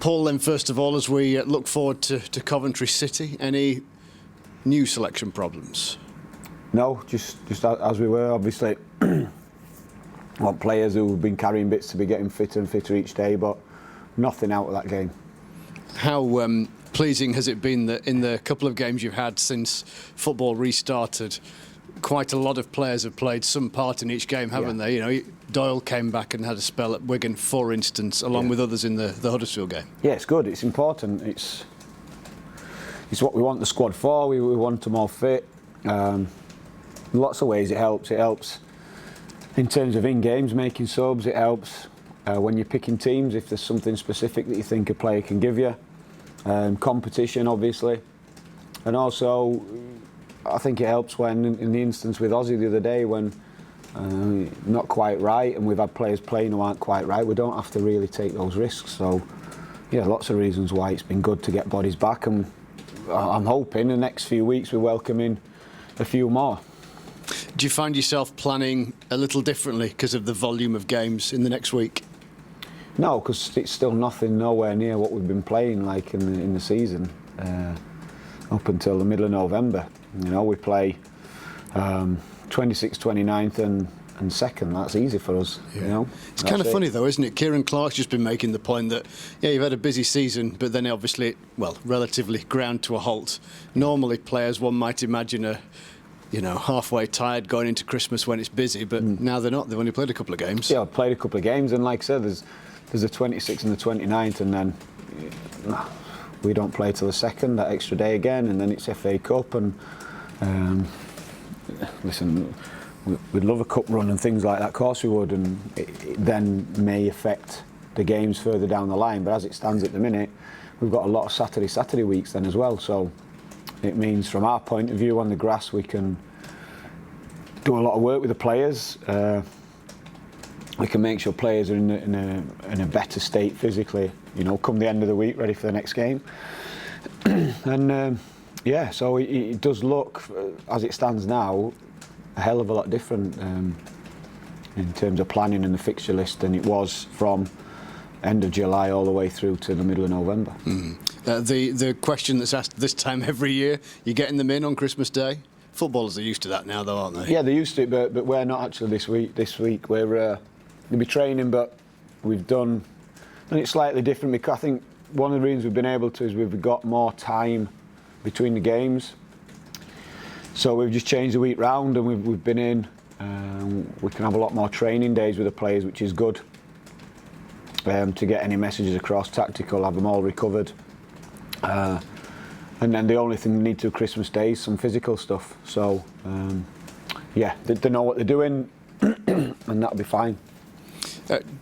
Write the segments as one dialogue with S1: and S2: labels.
S1: Paul, then, first of all, as we look forward to Coventry City, any new selection problems?
S2: No, just as we were, obviously. Want players who've been carrying bits to be getting fitter and fitter each day, but nothing out of that game.
S1: How pleasing has it been that in the couple of games you've had since football restarted, quite a lot of players have played some part in each game, haven't they? You know, Doyle came back and had a spell at Wigan, for instance, along with others in the Huddersfield game. Yeah,
S2: it's good. It's important. It's what we want the squad for. We want them all fit. Lots of ways it helps. It helps in terms of in-games, making subs. It helps when you're picking teams, if there's something specific that you think a player can give you. Competition, obviously. And also, I think it helps when, in the instance with Ozzy the other day, when not quite right, and we've had players playing who aren't quite right, we don't have to really take those risks. So, yeah, lots of reasons why it's been good to get bodies back, and I'm hoping the next few weeks we're welcoming a few more.
S1: Do you find yourself planning a little differently because of the volume of games in the next week?
S2: No, because it's still nowhere near what we've been playing like in the season up until the middle of November. You know, we play 26th, 29th and 2nd. That's easy for us. Yeah. You know,
S1: it's kind of funny though, isn't it? Kieran Clark's just been making the point that you've had a busy season, but then obviously, relatively ground to a halt. Normally, players, one might imagine, halfway tired going into Christmas when it's busy, but now they're not. They've only played a couple of games.
S2: Yeah, I've played a couple of games, and like I said, there's the 26th and the 29th, and then we don't play till the 2nd, that extra day again, and then it's FA Cup, and listen, we'd love a cup run and things like that, of course we would, and it then may affect the games further down the line, but as it stands at the minute, we've got a lot of Saturday weeks then as well, so it means from our point of view on the grass we can do a lot of work with the players. We can make sure players are in a better state physically, come the end of the week, ready for the next game. And so it does look, as it stands now, a hell of a lot different in terms of planning and the fixture list than it was from end of July all the way through to the middle of November.
S1: The question that's asked this time every year, you're getting them in on Christmas Day? Footballers are used to that now though, aren't they?
S2: Yeah, they're used to it, but we're not actually this week. We're we'll be training, but we've done it slightly different, because I think one of the reasons we've been able to is we've got more time between the games. So we've just changed the week round, and we've been in. We can have a lot more training days with the players, which is good. To get any messages across, tactical, have them all recovered. And then the only thing they need to Christmas Day is some physical stuff. So, they know what they're doing, and that'll be fine.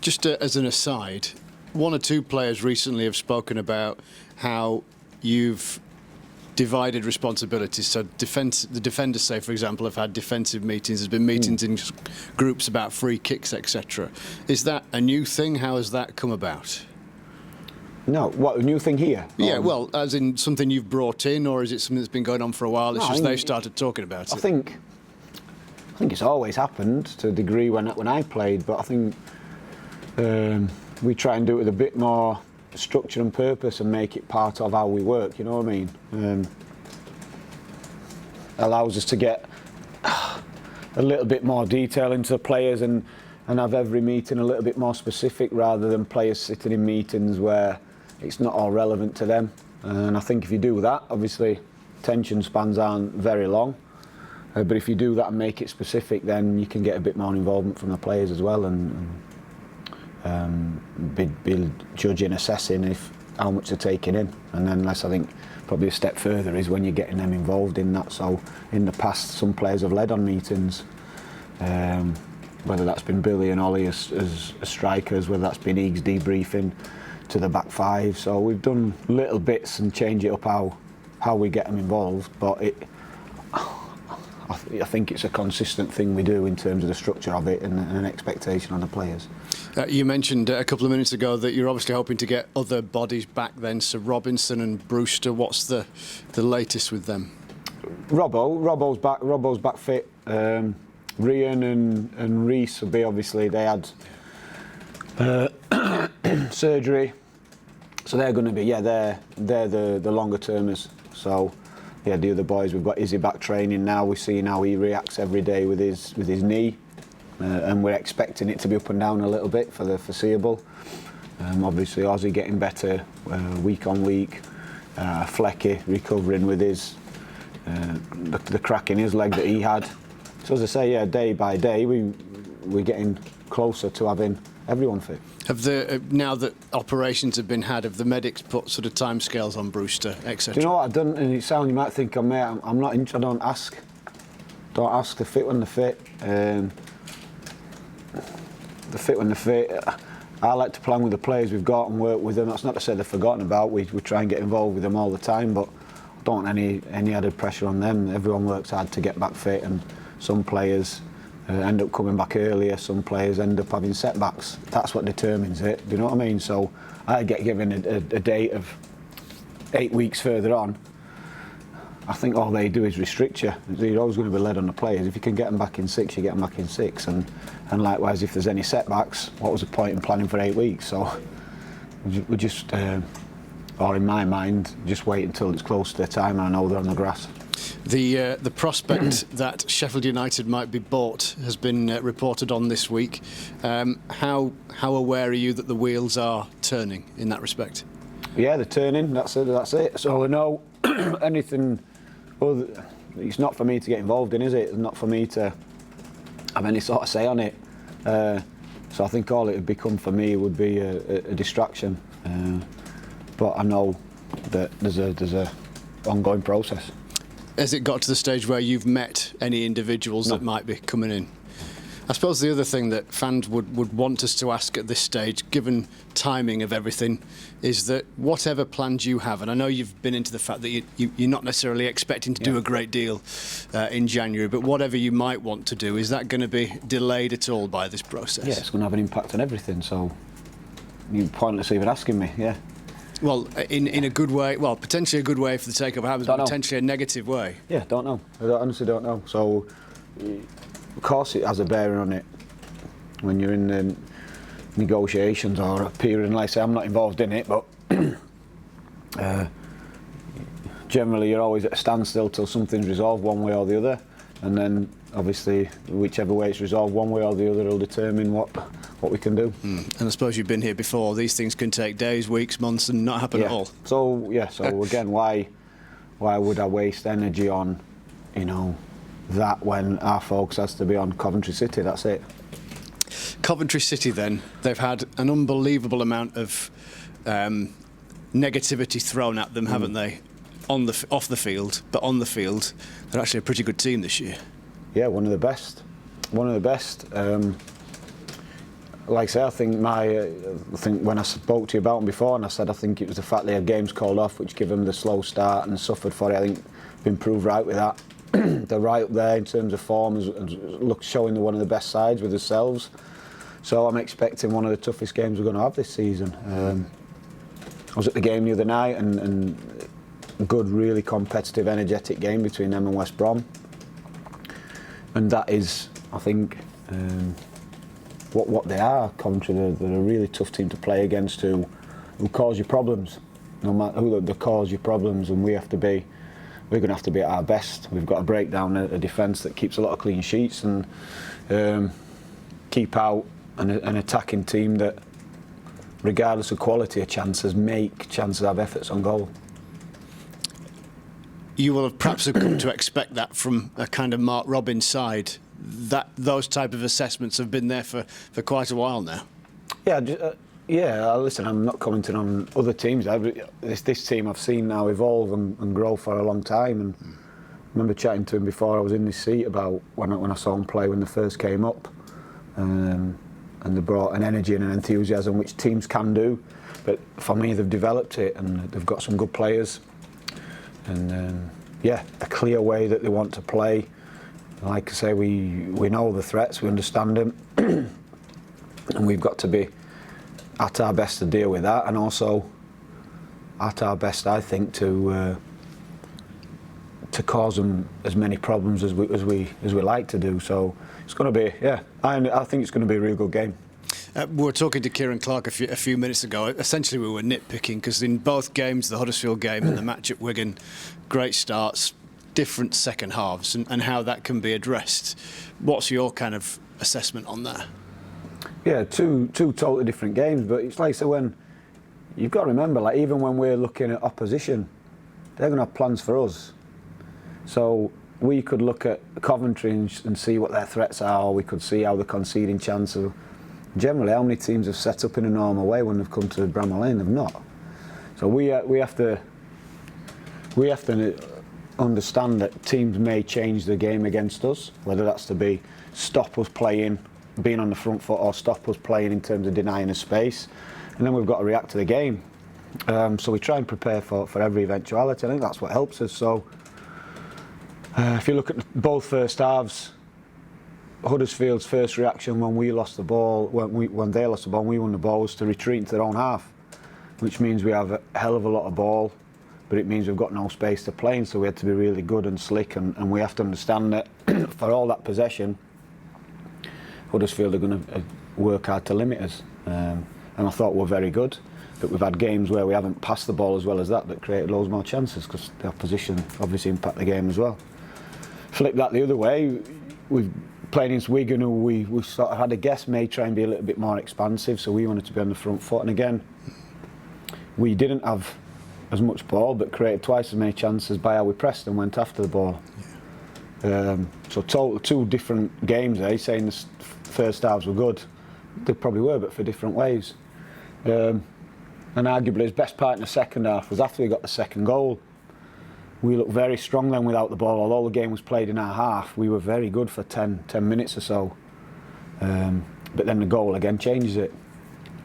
S1: Just as an aside, one or two players recently have spoken about how you've divided responsibilities. So the defenders, say, for example, have had defensive meetings. There's been meetings in groups about free kicks, etc. Is that a new thing? How has that come about?
S2: No, what, a new thing here?
S1: Yeah, well, as in something you've brought in, or is it something that's been going on for a while? It's just they've started talking about it.
S2: I think it's always happened to a degree when I played, but I think we try and do it with a bit more structure and purpose and make it part of how we work, you know what I mean? Allows us to get a little bit more detail into the players and have every meeting a little bit more specific, rather than players sitting in meetings where it's not all relevant to them. And I think if you do that, obviously attention spans aren't very long, but if you do that and make it specific, then you can get a bit more involvement from the players as well, and be judging, assessing how much they're taking in. And then I think probably a step further is when you're getting them involved in that. So in the past, some players have led on meetings, whether that's been Billy and Ollie as strikers, whether that's been Eags debriefing to the back five. So we've done little bits and change it up how we get them involved, but I think it's a consistent thing we do in terms of the structure of it and an expectation on the players.
S1: You mentioned a couple of minutes ago that you're obviously hoping to get other bodies back then, so Robinson and Brewster, what's the latest with them?
S2: Robbo's back fit. Ryan and Reese will be, obviously they had surgery So they're going to be, they're the longer termers. So yeah, the other boys, we've got Izzy back training now. We're seeing how he reacts every day with his knee, and we're expecting it to be up and down a little bit for the foreseeable. Obviously, Ozzy getting better week on week. Flecky recovering with his the crack in his leg that he had. So as I say, yeah, day by day we're getting closer to having everyone fit.
S1: Have the now that operations have been had, have the medics put sort of timescales on Brewster, etc.?
S2: Do you know what I've done? And it sounds, you might think I'm there. I'm not. I don't ask. Don't ask. They're fit when they're fit. They're fit when they're fit. I like to plan with the players we've got and work with them. That's not to say they're forgotten about. We try and get involved with them all the time, but I don't want any added pressure on them. Everyone works hard to get back fit, and some players end up coming back earlier. Some players end up having setbacks. That's what determines it. Do you know what I mean? So I get given a date of 8 weeks further on. I think all they do is restrict you. You're always going to be led on the players. If you can get them back in 6, you get them back in 6. And likewise, if there's any setbacks, what was the point in planning for 8 weeks? So we just, or in my mind, just wait until it's close to their time and I know they're on the grass.
S1: The prospect that Sheffield United might be bought has been reported on this week. How aware are you that the wheels are turning in that respect? Yeah,
S2: they're turning. That's it. So I know anything. Well, it's not for me to get involved in, is it? It's not for me to have any sort of say on it. So I think all it would become for me would be a distraction. But I know that there's a ongoing process.
S1: Has it got to the stage where you've met any individuals that might be coming in? I suppose the other thing that fans would want us to ask at this stage, given timing of everything, is that whatever plans you have, and I know you've been into the fact that you're not necessarily expecting to do a great deal in January, but whatever you might want to do, is that going to be delayed at all by this process?
S2: Yeah, it's going to have an impact on everything, so you're pointless even asking me, yeah.
S1: Well, in a good way, well, potentially a good way for the take-up happens, but potentially a negative way.
S2: Yeah, don't know. I honestly don't know. So, of course it has a bearing on it when you're in the negotiations or a period, and like I say, I'm not involved in it, but generally you're always at a standstill till something's resolved one way or the other, and then obviously whichever way it's resolved one way or the other will determine what we can do.
S1: And I suppose you've been here before. These things can take days, weeks, months and not happen at all.
S2: So again, why would I waste energy on, that when our focus has to be on Coventry City? That's it.
S1: Coventry City, then, they've had an unbelievable amount of negativity thrown at them, haven't they? Off the field, but on the field, they're actually a pretty good team this year.
S2: Yeah, one of the best. Like I say, I think when I spoke to you about them before, and I said I think it was the fact they had games called off, which gave them the slow start and suffered for it. I think been proved right with that. They're right up there in terms of form, showing they're one of the best sides with themselves. So I'm expecting one of the toughest games we're going to have this season. I was at the game the other night, and a good, really competitive, energetic game between them and West Brom. And that is, I think, what they are. Coventry, they're a really tough team to play against who cause you problems. No matter who they cause you problems, and we're going to have to be at our best. We've got to break down a defence that keeps a lot of clean sheets and keep out an attacking team that, regardless of quality of chances, make chances have efforts on goal.
S1: You will have perhaps come to expect that from a kind of Mark Robins side. That those type of assessments have been there for quite a while now. Yeah, listen, I'm not commenting on other teams. This team I've seen now evolve and grow for a long time. And I remember chatting to him before I was in this seat about when I saw him play when they first came up. And they brought an energy and an enthusiasm which teams can do. But for me, they've developed it and they've got some good players. And a clear way that they want to play. Like I say, we know the threats, we understand them, and we've got to be at our best to deal with that, and also at our best, I think, to cause them as many problems as we like to do. So it's going to be, I think it's going to be a real good game. We were talking to Kieran Clark a few minutes ago. Essentially, we were nitpicking because in both games, the Huddersfield game and the match at Wigan, great starts, different second halves, and how that can be addressed. What's your kind of assessment on that?
S2: Yeah, two totally different games, but it's like, so when you've got to remember, like, even when we're looking at opposition, they're going to have plans for us. So we could look at Coventry and see what their threats are, or we could see how they're conceding chances. Generally, how many teams have set up in a normal way when they've come to Bramall Lane? They've not. So we have to understand that teams may change the game against us, whether that's to be stop us playing, being on the front foot, or stop us playing in terms of denying us space. And then we've got to react to the game. So we try and prepare for every eventuality. I think that's what helps us. So if you look at both first halves, Huddersfield's first reaction when we lost the ball, when they lost the ball, and we won the ball, was to retreat into their own half, which means we have a hell of a lot of ball, but it means we've got no space to play in, so we had to be really good and slick, and we have to understand that for all that possession, Huddersfield are going to work hard to limit us. And I thought we're very good, but we've had games where we haven't passed the ball as well as that created loads more chances, because the opposition obviously impact the game as well. Flip that the other way, we've played against Wigan, who we sort of had a guess may try and be a little bit more expansive, so we wanted to be on the front foot, and again, we didn't have as much ball, but created twice as many chances by how we pressed and went after the ball. So total two different games, saying the first halves were good. They probably were, but for different ways. And arguably his best part in the second half was after we got the second goal. We looked very strong then without the ball. Although the game was played in our half, we were very good for 10 minutes or so. But then the goal again changes it,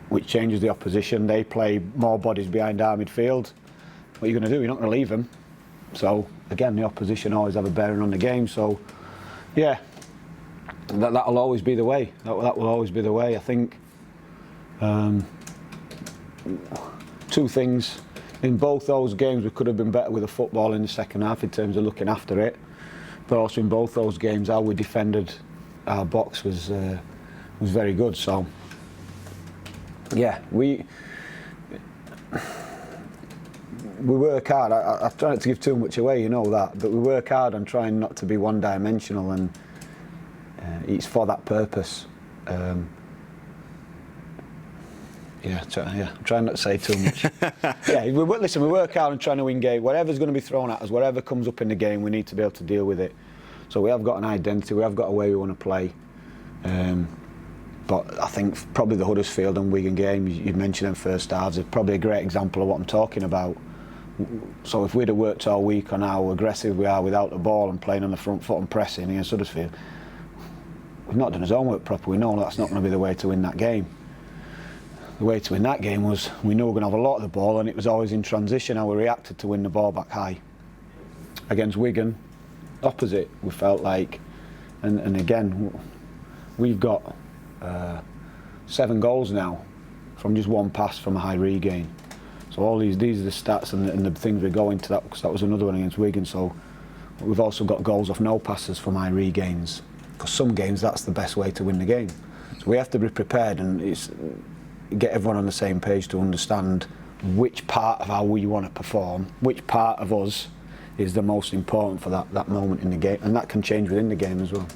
S2: which changes the opposition. They play more bodies behind our midfield. What are you going to do? You're not going to leave them. So again, the opposition always have a bearing on the game. So yeah, that'll always be the way. That will always be the way. I think two things. In both those games, we could have been better with the football in the second half in terms of looking after it. But also in both those games, how we defended our box was very good. So yeah, we work hard. I try not to give too much away, you know that, but we work hard on trying not to be one-dimensional, and it's for that purpose. I'm trying not to say too much. We work hard on trying to win games. Whatever's going to be thrown at us, whatever comes up in the game, we need to be able to deal with it. So we have got an identity, we have got a way we want to play. But I think probably the Huddersfield and Wigan game, you mentioned them first halves, is probably a great example of what I'm talking about. So if we'd have worked all week on how aggressive we are without the ball and playing on the front foot and pressing against Huddersfield, we've not done his homework properly. We know that's not going to be the way to win that game. The way to win that game was, we knew we were going to have a lot of the ball, and it was always in transition how we reacted to win the ball back high. Against Wigan, opposite, we felt like, and again, we've got 7 goals now from just one pass from a high regain. So all these are the stats and the things we go into that, because that was another one against Wigan. So we've also got goals off no passes from high regains, because some games that's the best way to win the game. So we have to be prepared, and get everyone on the same page to understand which part of how we want to perform, which part of us is the most important for that moment in the game, and that can change within the game as well.